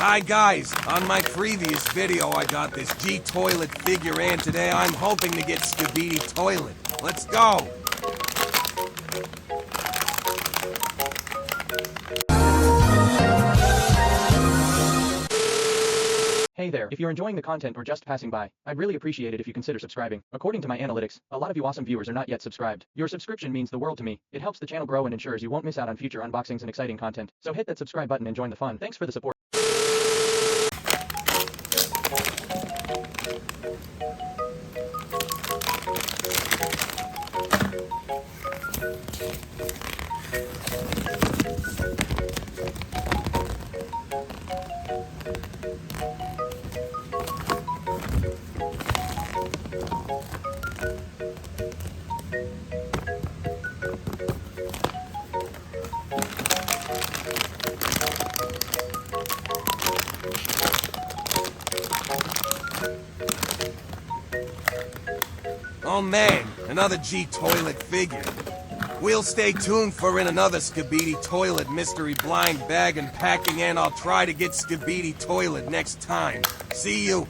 Hi guys, on my previous video I got this G-Toilet figure and today I'm hoping to get Skibidi Toilet. Let's go! Hey there, if you're enjoying the content or just passing by, I'd really appreciate it if you consider subscribing. According to my analytics, a lot of you awesome viewers are not yet subscribed. Your subscription means the world to me. It helps the channel grow and ensures you won't miss out on future unboxings and exciting content. So hit that subscribe button and join the fun. Thanks for the support. Oh man, another G-Toilet figure. We'll stay tuned for another Skibidi Toilet mystery blind bag unpacking, and I'll try to get Skibidi Toilet next time. See you!